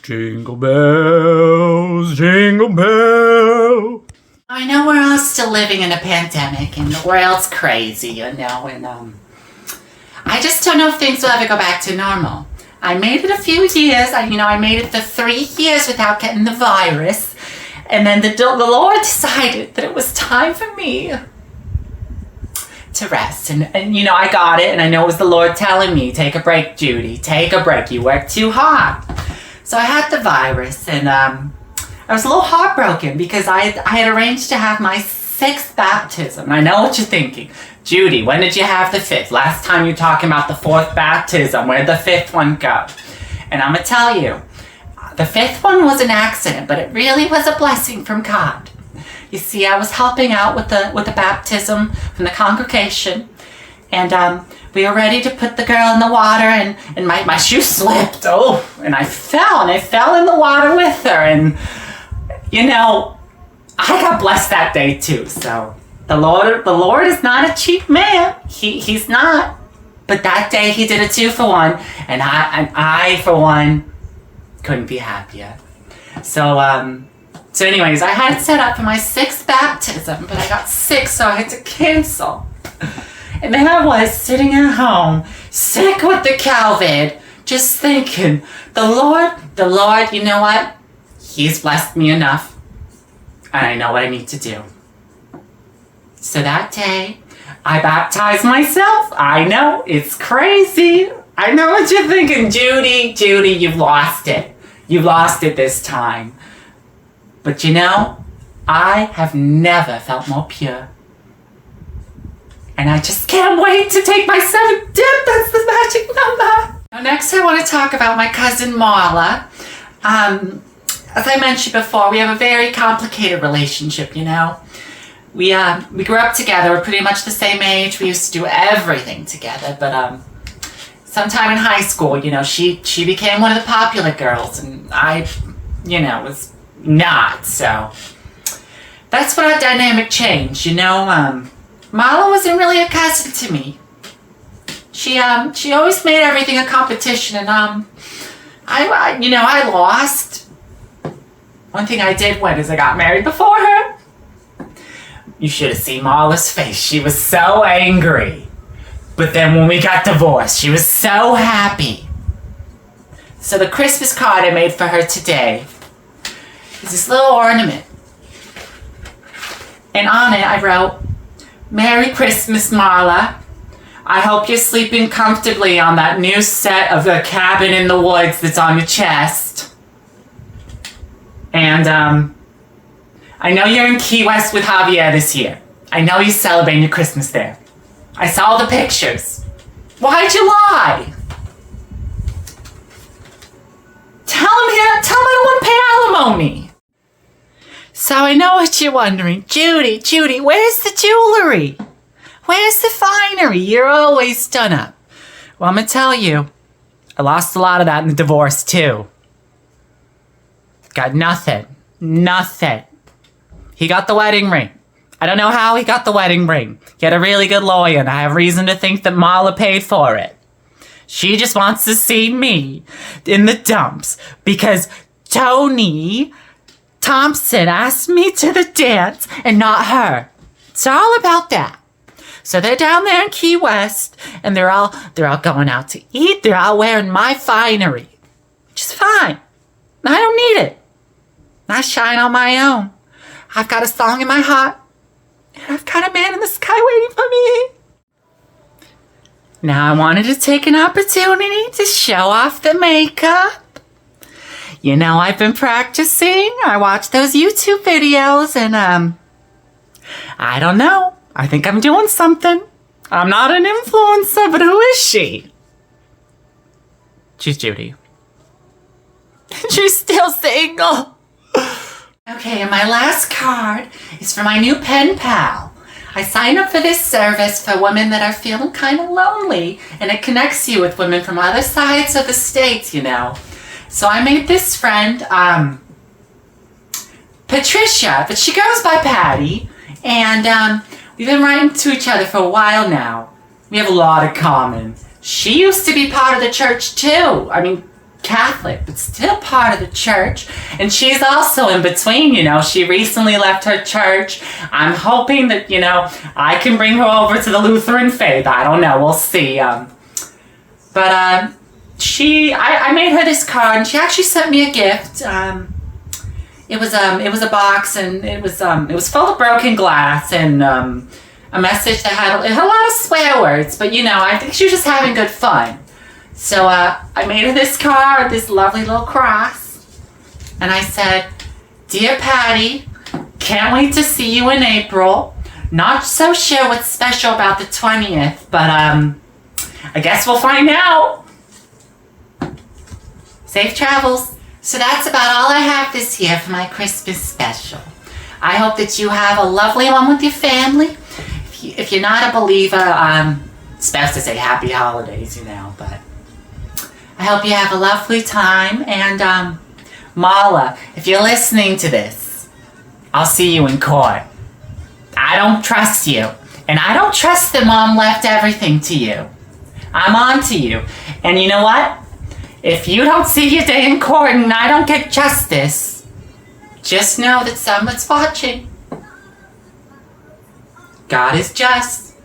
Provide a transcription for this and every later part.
Jingle bells, jingle bells. I know we're all still living in a pandemic and the world's crazy, and I just don't know if things will ever go back to normal. I made it a few years. I made it the 3 years without getting the virus. And then the Lord decided that it was time for me to rest. And I got it. And I know it was the Lord telling me, take a break, Judy. Take a break. You work too hard. So I had the virus. And I was a little heartbroken because I had arranged to have my 6th baptism. And I know what you're thinking. Judy, when did you have the 5th? Last time you were talking about the 4th baptism. Where'd the 5th one go? And I'm going to tell you, the 5th one was an accident, but it really was a blessing from God. You see, I was helping out with the baptism from the congregation, and we were ready to put the girl in the water, and my shoe slipped. Oh, and I fell in the water with her, and I got blessed that day too. So the Lord is not a cheap man. He's not. But that day he did a 2-for-1, and I for one couldn't be happier. So anyways, I had it set up for my 6th baptism, but I got sick, so I had to cancel. And then I was sitting at home, sick with the COVID, just thinking, the Lord, you know what? He's blessed me enough, and I know what I need to do. So that day, I baptized myself. I know, it's crazy. I know what you're thinking, Judy, you've lost it. You lost it this time. But I have never felt more pure. And I just can't wait to take my 7th dip. That's the magic number. Now, next I want to talk about my cousin Marla. As I mentioned before, we have a very complicated relationship, We grew up together. We're pretty much the same age. We used to do everything together, but sometime in high school, she became one of the popular girls, and I, was not. So that's when our dynamic changed. Marla wasn't really a cousin to me. She always made everything a competition, and I lost. One thing I did win is I got married before her. You should have seen Marla's face. She was so angry. But then when we got divorced, she was so happy. So the Christmas card I made for her today is this little ornament. And on it I wrote, "Merry Christmas, Marla. I hope you're sleeping comfortably on that new set of the cabin in the woods that's on your chest. And I know you're in Key West with Javier this year. I know you're celebrating your Christmas there. I saw the pictures. Why'd you lie? Tell him I don't want to pay alimony." So I know what you're wondering. Judy, where's the jewelry? Where's the finery? You're always done up. Well, I'm going to tell you, I lost a lot of that in the divorce too. Got nothing. He got the wedding ring. I don't know how he got the wedding ring. He had a really good lawyer, and I have reason to think that Marla paid for it. She just wants to see me in the dumps because Tony Thompson asked me to the dance and not her. It's all about that. So they're down there in Key West, and they're all going out to eat. They're all wearing my finery, which is fine. I don't need it. I shine on my own. I've got a song in my heart. And I've got a man in the sky waiting for me. Now I wanted to take an opportunity to show off the makeup. I've been practicing. I watched those YouTube videos, and I don't know. I think I'm doing something. I'm not an influencer, but who is she? She's Judy. She's still single. Okay, and my last card is for my new pen pal. I signed up for this service for women that are feeling kind of lonely, and it connects you with women from other sides of the states, So I made this friend, Patricia, but she goes by Patty, and we've been writing to each other for a while now. We have a lot in common. She used to be part of the church too. Catholic, but still part of the church. And she's also in between, you know. She recently left her church. I'm hoping that, you know, I can bring her over to the Lutheran faith. I don't know. We'll see. I made her this card, and she actually sent me a gift. It was a box, and it was full of broken glass, and a message that had a lot of swear words, but you know, I think she was just having good fun. So I made her this card, this lovely little cross, and I said, "Dear Patty, can't wait to see you in April. Not so sure what's special about the 20th, but I guess we'll find out. Safe travels." So that's about all I have this year for my Christmas special. I hope that you have a lovely one with your family. If you're not a believer, I'm supposed to say happy holidays, you know, but I hope you have a lovely time. And Marla, if you're listening to this, I'll see you in court. I don't trust you, and I don't trust that Mom left everything to you. I'm on to you. And you know what? If you don't see your day in court and I don't get justice, just know that someone's watching. God is just.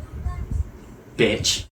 Bitch.